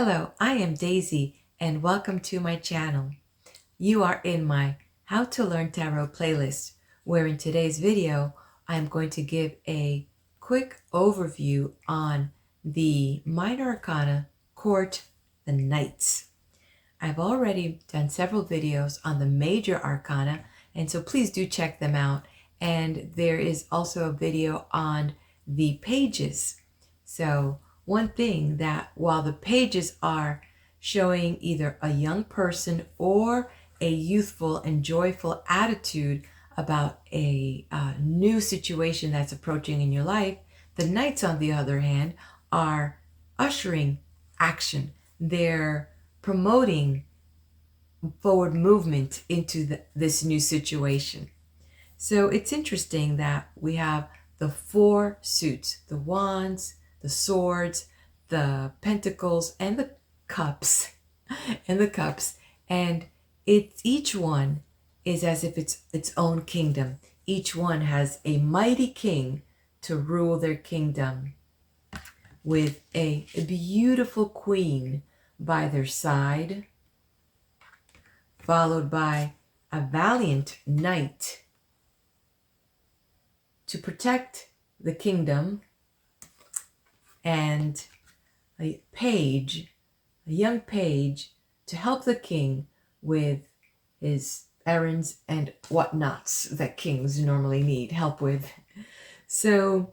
Hello, I am Daisy and welcome to my channel. You are in my How to Learn Tarot playlist, where in today's video I am going to give a quick overview on the Minor Arcana Court, the Knights. I've already done several videos on the Major Arcana, and so please do check them out. And there is also a video on the pages. So one thing that while the pages are showing either a young person or a youthful and joyful attitude about a new situation that's approaching in your life, the Knights, on the other hand, are ushering action. They're promoting forward movement into this new situation. So it's interesting that we have the four suits: the wands, the swords, the pentacles, and the cups, and each one is as if it's its own kingdom. Each one has a mighty king to rule their kingdom, with a beautiful queen by their side, followed by a valiant knight to protect the kingdom, and a page, a young page, to help the king with his errands and whatnots that kings normally need help with. So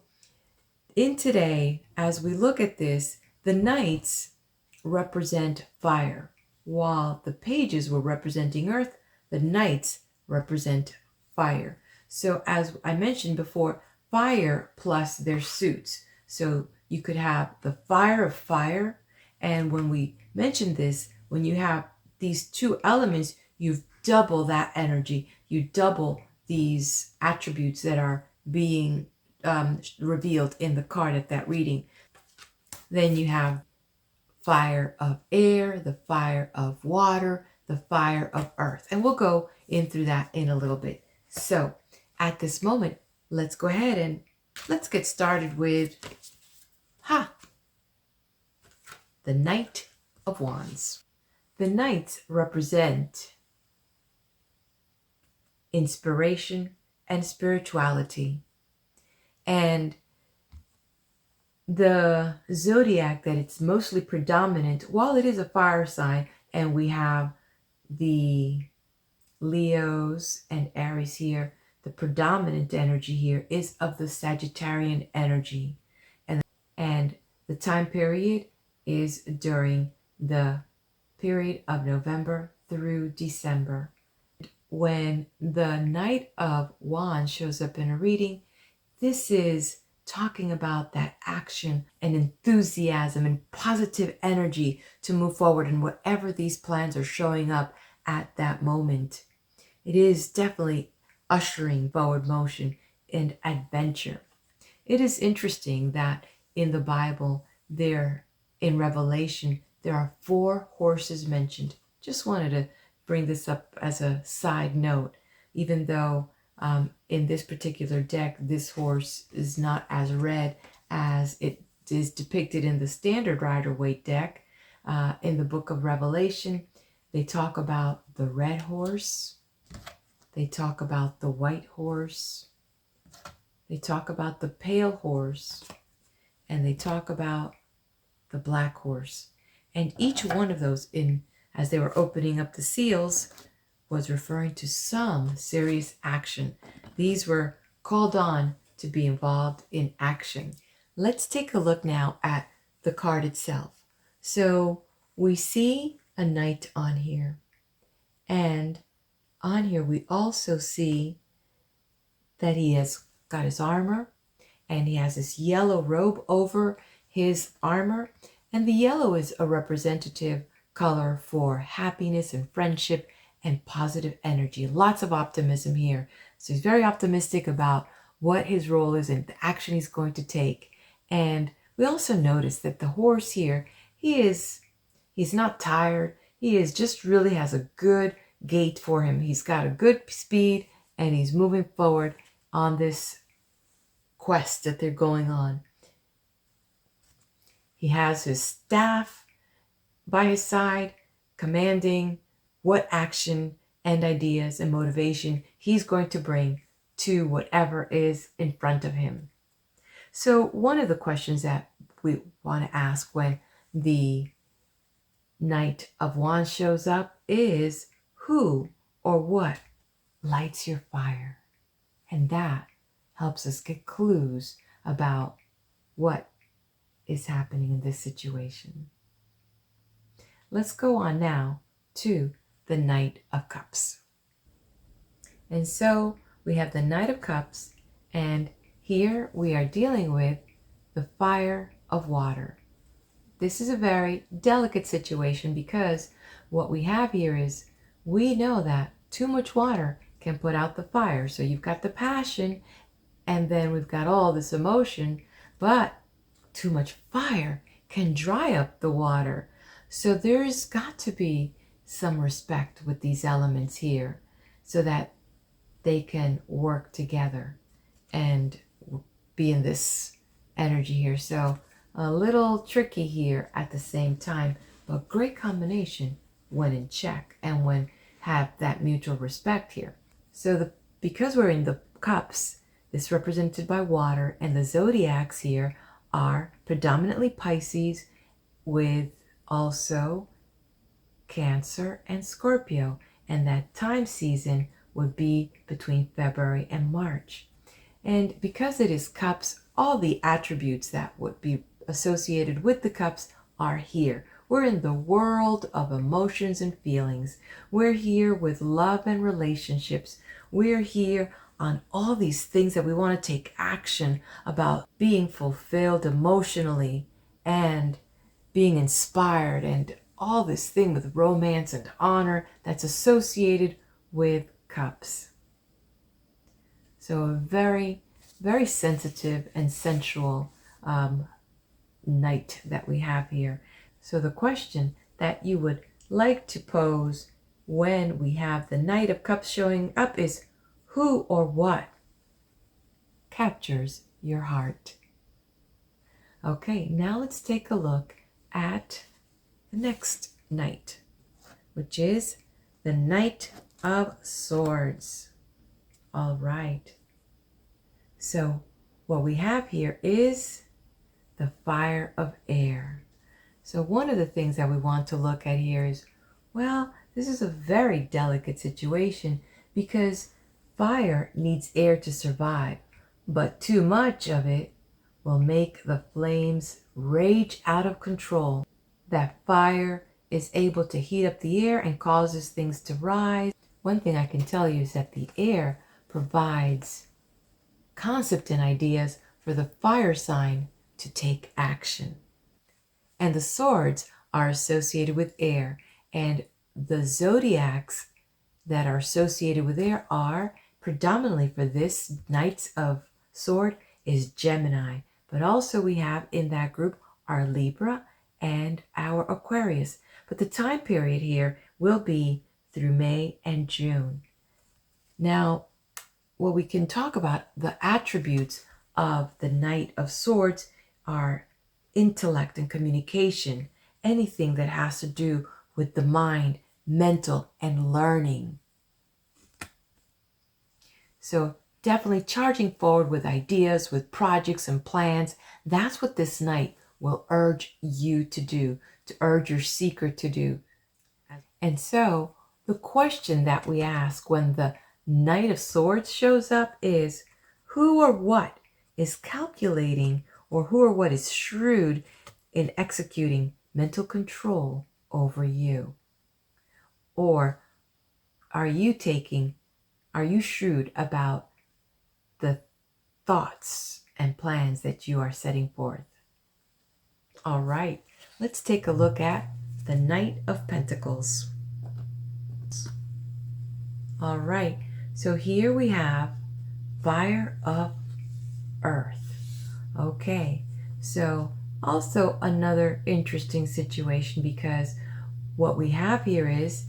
in today, as we look at this, the knights represent fire, while the pages were representing earth. The knights represent fire. So as I mentioned before, fire plus their suits. So you could have the fire of fire. And when we mention this, when you have these two elements, you've double that energy. You double these attributes that are being revealed in the card at that reading. Then you have fire of air, the fire of water, the fire of earth. And we'll go in through that in a little bit. So at this moment, let's go ahead and let's get started with the Knight of Wands. The Knights represent inspiration and spirituality. And the zodiac that it's mostly predominant, while it is a fire sign, and we have the Leos and Aries here, the predominant energy here is of the Sagittarian energy. And the time period is during the period of November through December. When the Knight of Wands shows up in a reading, this is talking about that action and enthusiasm and positive energy to move forward in whatever these plans are showing up at that moment. It is definitely ushering forward motion and adventure. It is interesting that in the Bible, in Revelation, there are 4 horses mentioned. Just wanted to bring this up as a side note, even though in this particular deck, this horse is not as red as it is depicted in the standard Rider-Waite deck. In the book of Revelation, they talk about the red horse. They talk about the white horse. They talk about the pale horse. And they talk about the black horse. And each one of those, as they were opening up the seals, was referring to some serious action. These were called on to be involved in action. Let's take a look now at the card itself. So we see a knight on here. And on here we also see that he has got his armor, and he has this yellow robe over his armor. And the yellow is a representative color for happiness and friendship and positive energy. Lots of optimism here. So he's very optimistic about what his role is and the action he's going to take. And we also notice that the horse here, he's not tired. He is just really has a good gait for him. He's got a good speed, and he's moving forward on this quest that they're going on. He has his staff, by his side, commanding what action and ideas and motivation he's going to bring to whatever is in front of him. So one of the questions that we want to ask when the Knight of Wands shows up is, who or what lights your fire? And that helps us get clues about what is happening in this situation. Let's go on now to the Knight of Cups. And so we have the Knight of Cups, and here we are dealing with the fire of water. This is a very delicate situation because what we have here is, we know that too much water can put out the fire. So you've got the passion, and then we've got all this emotion, but too much fire can dry up the water. So there's got to be some respect with these elements here so that they can work together and be in this energy here. So a little tricky here at the same time, but great combination when in check and when have that mutual respect here. So because we're in the cups, this represented by water, and the zodiacs here are predominantly Pisces with also Cancer and Scorpio, and that time season would be between February and March. And because it is cups, all the attributes that would be associated with the cups are here. We're in the world of emotions and feelings. We're here with love and relationships. We're here on all these things that we want to take action about, being fulfilled emotionally and being inspired, and all this thing with romance and honor that's associated with cups. So a very, very sensitive and sensual Knight that we have here. So the question that you would like to pose when we have the Knight of Cups showing up is, who or what captures your heart? Okay, now let's take a look at the next Knight, which is the Knight of Swords. All right. So what we have here is the fire of air. So one of the things that we want to look at here is, well, this is a very delicate situation because fire needs air to survive, but too much of it will make the flames rage out of control. That fire is able to heat up the air and causes things to rise. One thing I can tell you is that the air provides concept and ideas for the fire sign to take action. And the swords are associated with air, and the zodiacs that are associated with air are predominantly, for this Knights of Sword, is Gemini, but also we have in that group our Libra and our Aquarius. But the time period here will be through May and June. Now, what we can talk about, the attributes of the Knight of Swords are intellect and communication, anything that has to do with the mind, mental, and learning. So definitely charging forward with ideas, with projects and plans. That's what this Knight will urge you to do, to urge your seeker to do. And so the question that we ask when the Knight of Swords shows up is, who or what is calculating, or who or what is shrewd in executing mental control over you? Or are you shrewd about the thoughts and plans that you are setting forth? All right, let's take a look at the Knight of Pentacles. All right, so here we have fire of earth. Okay, so also another interesting situation, because what we have here is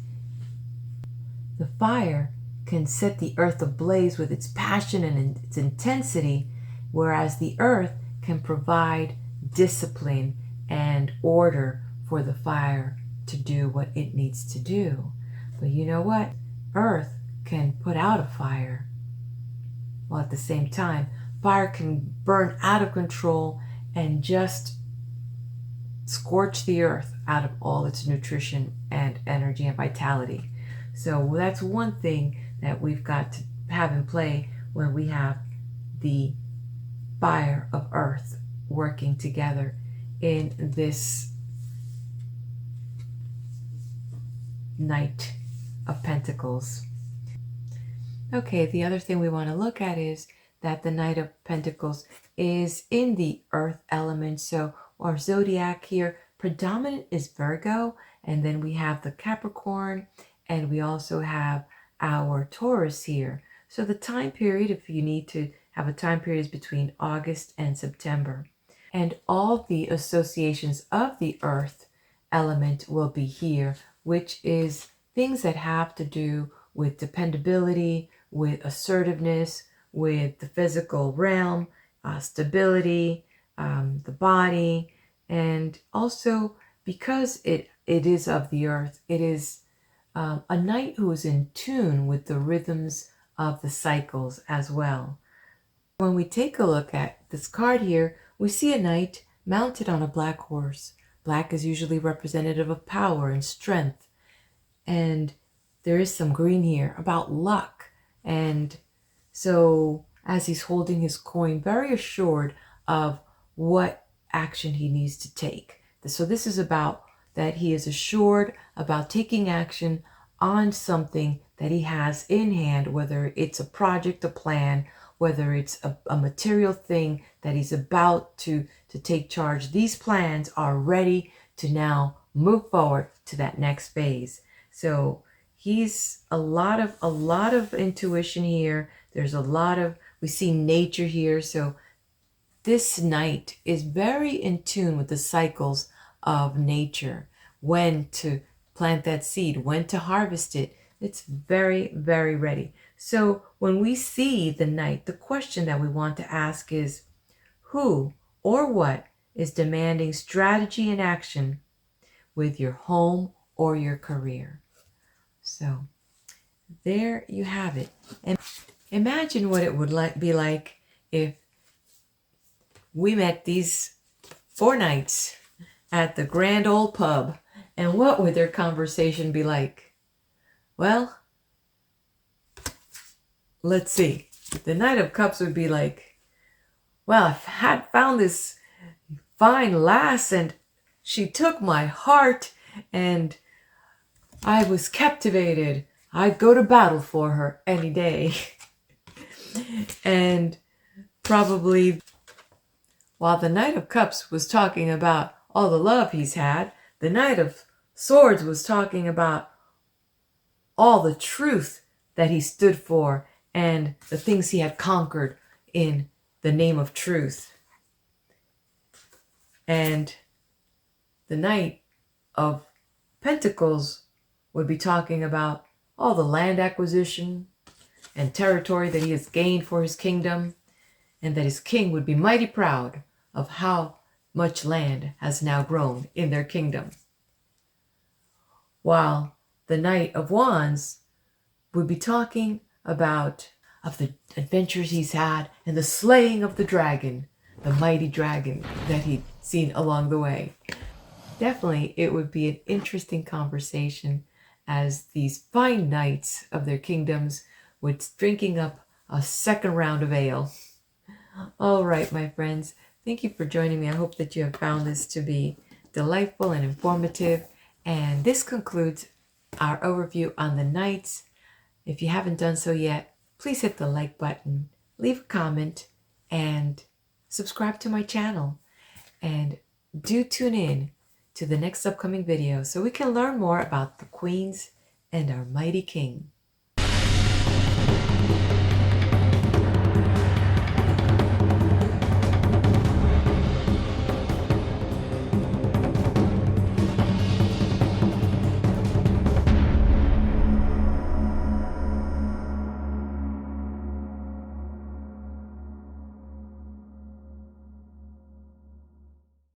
the fire can set the earth ablaze with its passion and its intensity, whereas the earth can provide discipline and order for the fire to do what it needs to do. But you know what? Earth can put out a fire, while at the same time, fire can burn out of control and just scorch the earth out of all its nutrition and energy and vitality. So that's one thing that we've got to have in play when we have the fire of earth working together in this Knight of Pentacles. Okay, the other thing we want to look at is that the Knight of Pentacles is in the earth element. So our zodiac here, predominant is Virgo, and then we have the Capricorn, and we also have our Taurus here. So the time period, if you need to have a time period, is between August and September. And all the associations of the earth element will be here, which is things that have to do with dependability, with assertiveness, with the physical realm, stability, the body, and also because it is of the earth, it is a knight who is in tune with the rhythms of the cycles as well. When we take a look at this card here, we see a knight mounted on a black horse. Black is usually representative of power and strength. And there is some green here about luck. And so as he's holding his coin, very assured of what action he needs to take. So this is about that he is assured about taking action on something that he has in hand, whether it's a project, a plan, whether it's a material thing that he's about to take charge. These plans are ready to now move forward to that next phase. So he's a lot of intuition here. There's a lot of, we see nature here. So this knight is very in tune with the cycles of nature, when to plant that seed, when to harvest it. It's very, very ready. So when we see the knight, the question that we want to ask is, who or what is demanding strategy and action with your home or your career? So there you have it. And imagine what it would be like if we met these 4 knights at the grand old pub. And what would their conversation be like? Well, let's see. The Knight of Cups would be like, well, I had found this fine lass and she took my heart and I was captivated. I'd go to battle for her any day. And probably while the Knight of Cups was talking about all the love he's had, the Knight of Swords was talking about all the truth that he stood for and the things he had conquered in the name of truth. And the Knight of Pentacles would be talking about all the land acquisition and territory that he has gained for his kingdom, and that his king would be mighty proud of how much land has now grown in their kingdom. While the Knight of Wands would be talking about the adventures he's had and the slaying of the dragon, the mighty dragon that he'd seen along the way. Definitely, it would be an interesting conversation as these fine knights of their kingdoms would drinking up a second round of ale. All right, my friends, thank you for joining me. I hope that you have found this to be delightful and informative. And this concludes our overview on the knights. If you haven't done so yet, please hit the like button, leave a comment, and subscribe to my channel. And do tune in to the next upcoming video so we can learn more about the queens and our mighty king.